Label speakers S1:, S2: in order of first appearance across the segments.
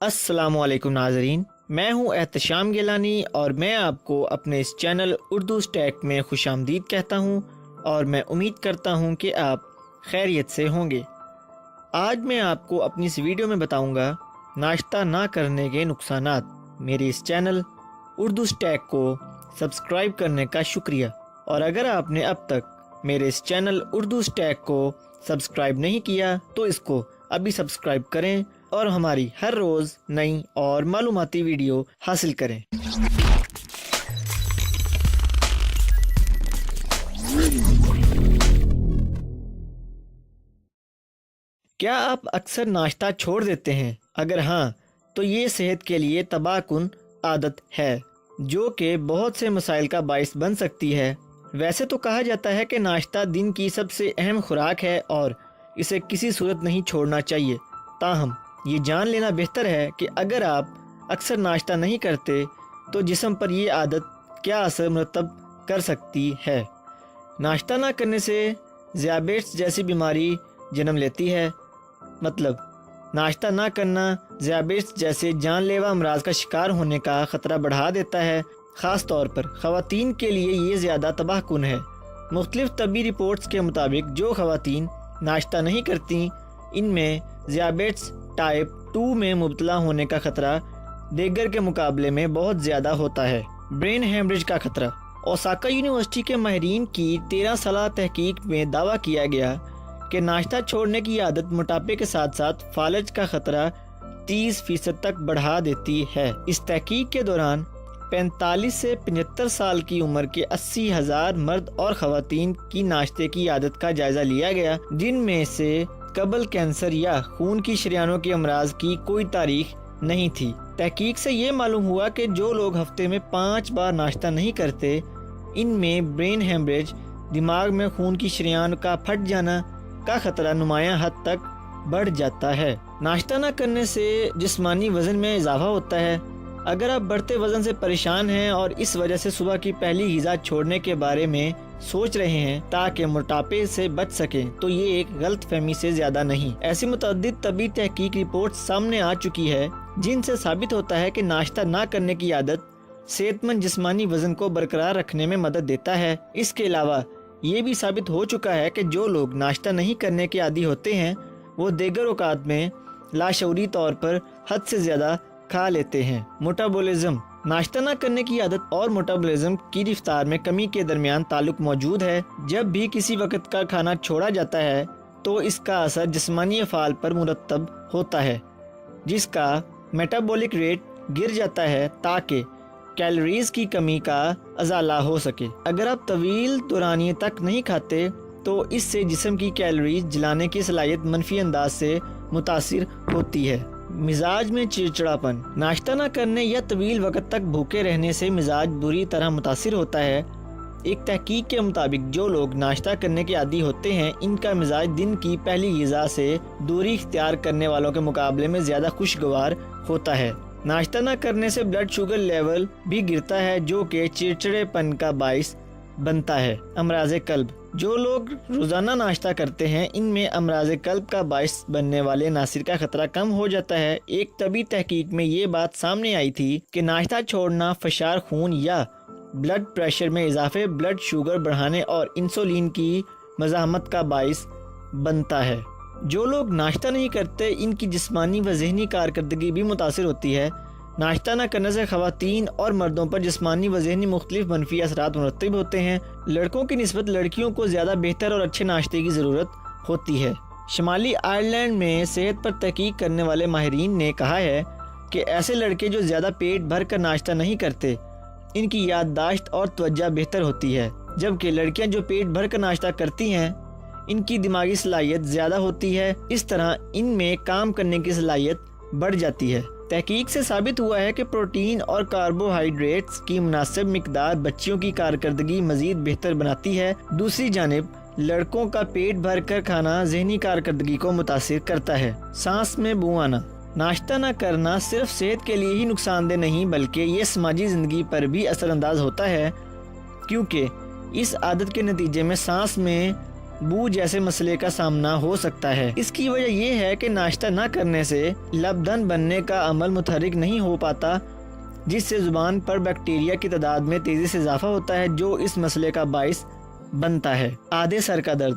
S1: अस्सलाम वालेकुम नाजरीन, मैं हूं एहतशाम गिलानी और मैं आपको अपने इस चैनल उर्दू स्टैक में खुशामदीद कहता हूं और मैं उम्मीद करता हूं कि आप खैरियत से होंगे। आज मैं आपको अपनी इस वीडियो में बताऊंगा नाश्ता ना करने के नुकसानात। मेरे इस चैनल उर्दू स्टैक को सब्सक्राइब करने का शुक्रिया, और अगर आपने अब तक मेरे इस चैनल उर्दू स्टैक को सब्सक्राइब नहीं किया तो इसको अभी सब्सक्राइब करें और हमारी हर रोज़ नई और मालूमाती वीडियो हासिल करें। क्या आप अक्सर नाश्ता छोड़ देते हैं? अगर हाँ, तो ये सेहत के लिए तबाहकुन आदत है जो कि बहुत से मसाइल का बाइस बन सकती है। वैसे तो कहा जाता है कि नाश्ता दिन की सबसे अहम खुराक है और इसे किसी सूरत नहीं छोड़ना चाहिए। ताहम ये जान लेना बेहतर है कि अगर आप अक्सर नाश्ता नहीं करते तो जिस्म पर ये आदत क्या असर मुरतब कर सकती है। नाश्ता ना करने से ज़ियाबेट्स जैसी बीमारी जन्म लेती है। मतलब नाश्ता ना करना ज़ियाबेट्स जैसे जानलेवा अमराज का शिकार होने का ख़तरा बढ़ा देता है। ख़ास तौर पर ख़वातीन के लिए ये ज़्यादा तबाहकुन है। मुख्तलिफ तबी रिपोर्ट्स के मुताबिक जो ख़वातीन नाश्ता नहीं करती, इनमें ज़ियाबेट्स टाइप 2 में मुब्तला होने का ख़तरा दीगर के मुकाबले में बहुत ज़्यादा होता है। ब्रेन हेमरेज का ख़तरा। ओसाका यूनिवर्सिटी के माहिरीन की 13 साल तहकीक में दावा किया गया कि नाश्ता छोड़ने की आदत मोटापे के साथ साथ फालज का ख़तरा 30% तक बढ़ा देती है। इस तहकीक के दौरान 45 से 75 साल की उम्र के 80,000 मर्द और ख़वातीन की नाश्ते की आदत का जायज़ा लिया गया, जिनमें से कबल कैंसर या खून की शरियानों के अमराज की कोई तारीख नहीं थी। तहकीक से ये मालूम हुआ कि जो लोग हफ्ते में 5 बार नाश्ता नहीं करते, इनमें ब्रेन हेमरेज, दिमाग में खून की शरियान का फट जाना का ख़तरा नुमायां हद तक बढ़ जाता है। नाश्ता न करने से जिस्मानी वज़न में इजाफा होता है। अगर आप बढ़ते वज़न से परेशान हैं और इस वजह से सुबह की पहली ग़िज़ा छोड़ने के बारे में सोच रहे हैं ताकि मोटापे से बच सकें, तो ये एक गलत फहमी से ज़्यादा नहीं। ऐसी मुतअद्दिद तबी तहकीक रिपोर्ट सामने आ चुकी है जिनसे साबित होता है कि नाश्ता ना करने की आदत सेहतमंद जिस्मानी वज़न को बरकरार रखने में मदद देता है। इसके अलावा ये भी साबित हो चुका है कि जो लोग नाश्ता नहीं करने के आदी होते हैं वो दीगर औकात में लाशऊरी तौर पर हद से ज़्यादा खा लेते हैं। मेटाबॉलिज्म। नाश्ता न करने की आदत और मेटाबॉलिज्म की रफ्तार में कमी के दरमियान ताल्लुक मौजूद है। जब भी किसी वक्त का खाना छोड़ा जाता है तो इसका असर जिस्मानी अफ़ाल पर मुरतब होता है, जिसका मेटाबॉलिक रेट गिर जाता है ताकि कैलोरीज की कमी का अजाला हो सके। अगर आप तवील दौरानिए तक नहीं खाते तो इससे जिस्म की कैलोरीज जलाने की सलाहियत मनफी अंदाज से मुतासिर होती है। मिजाज में चिड़चिड़ापन। नाश्ता न करने या तवील वक्त तक भूखे रहने से मिजाज बुरी तरह मुतासिर होता है। एक तहकीक के मुताबिक जो लोग नाश्ता करने के आदी होते हैं, इनका मिजाज दिन की पहली ग़िज़ा से दूरी इख्तियार करने वालों के मुकाबले में ज़्यादा खुशगवार होता है। नाश्ता न करने से ब्लड शुगर लेवल भी गिरता है जो कि चिड़चिड़ेपन का बाइस बनता है। अमराज़ कल्ब। जो लोग रोज़ाना नाश्ता करते हैं, इनमें अमराज़ कल्ब का बाइस बनने वाले नासिर का ख़तरा कम हो जाता है। एक तबी तहकीक में ये बात सामने आई थी कि नाश्ता छोड़ना फ़शार खून या ब्लड प्रेशर में इजाफे, ब्लड शुगर बढ़ाने और इंसुलिन की मज़ाहमत का बाइस बनता है। जो लोग नाश्ता नहीं करते, इनकी जिस्मानी व ज़हनी कारकर्दगी भी मुतासिर होती है। नाश्ता न करने से ख़वातीन और मर्दों पर जिस्मानी व ज़हनी मुख्तलिफ मनफी असरात मुरतब होते हैं। लड़कों की निस्बत लड़कियों को ज़्यादा बेहतर और अच्छे नाश्ते की ज़रूरत होती है। शुमाली आयरलैंड में सेहत पर तहकीक करने वाले माहिरीन ने कहा है कि ऐसे लड़के जो ज़्यादा पेट भर कर नाश्ता नहीं करते, इनकी याददाश्त और तवज्जो बेहतर होती है, जबकि लड़कियाँ जो पेट भर कर नाश्ता करती हैं, इनकी दिमागी सलाहियत ज़्यादा होती है। इस तरह इनमें काम करने की सलाहियत बढ़ जाती है। तहकीक से साबित हुआ है कि प्रोटीन और कार्बोहाइड्रेट्स की मुनासिब मिकदार बच्चियों की कारकर्दगी मज़ीद बेहतर बनाती है। दूसरी जानिब लड़कों का पेट भर कर खाना ज़हनी कारकर्दगी को मुतासिर करता है। सांस में बू आना। नाश्ता न करना सिर्फ सेहत के लिए ही नुकसानदेह नहीं बल्कि ये समाजी ज़िंदगी पर भी असरअंदाज होता है, क्योंकि इस आदत के नतीजे में सांस में بو جیسے مسئلے کا سامنا ہو سکتا ہے۔ اس کی وجہ یہ ہے کہ ناشتہ نہ کرنے سے لبدن بننے کا عمل متحرک نہیں ہو پاتا، جس سے زبان پر بیکٹیریا کی تعداد میں تیزی سے اضافہ ہوتا ہے جو اس مسئلے کا باعث بنتا ہے۔ آدھے سر کا درد۔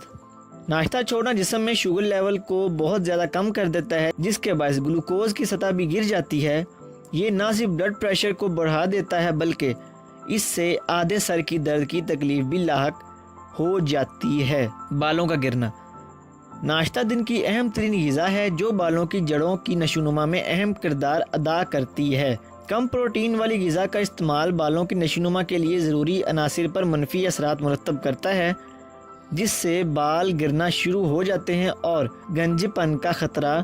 S1: ناشتہ چھوڑنا جسم میں شوگر لیول کو بہت زیادہ کم کر دیتا ہے، جس کے باعث گلوکوز کی سطح بھی گر جاتی ہے۔ یہ نہ صرف بلڈ پریشر کو بڑھا دیتا ہے بلکہ اس سے آدھے سر کی درد کی تکلیف بھی لاحق ہو جاتی ہے۔ بالوں کا گرنا۔ ناشتہ دن کی اہم ترین غذا ہے جو بالوں کی جڑوں کی نشوونما میں اہم کردار ادا کرتی ہے۔ کم پروٹین والی غذا کا استعمال بالوں کی نشوونما کے لیے ضروری عناصر پر منفی اثرات مرتب کرتا ہے، جس سے بال گرنا شروع ہو جاتے ہیں اور گنج پن کا خطرہ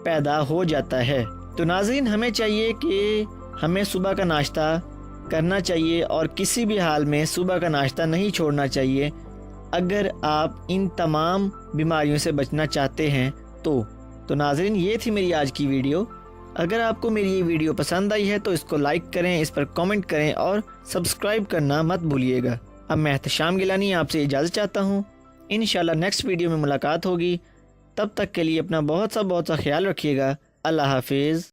S1: پیدا ہو جاتا ہے۔ تو ناظرین، ہمیں چاہیے کہ ہمیں صبح کا ناشتہ کرنا چاہیے اور کسی بھی حال میں صبح کا ناشتہ نہیں چھوڑنا چاہیے اگر آپ ان تمام بیماریوں سے بچنا چاہتے ہیں تو ناظرین، یہ تھی میری آج کی ویڈیو۔ اگر آپ کو میری یہ ویڈیو پسند آئی ہے تو اس کو لائک کریں، اس پر کامنٹ کریں اور سبسکرائب کرنا مت بھولیے گا۔ اب میں احتشام گیلانی آپ سے اجازت چاہتا ہوں۔ انشاءاللہ نیکسٹ ویڈیو میں ملاقات ہوگی۔ تب تک کے لیے اپنا بہت سا خیال رکھیے گا۔ اللہ حافظ۔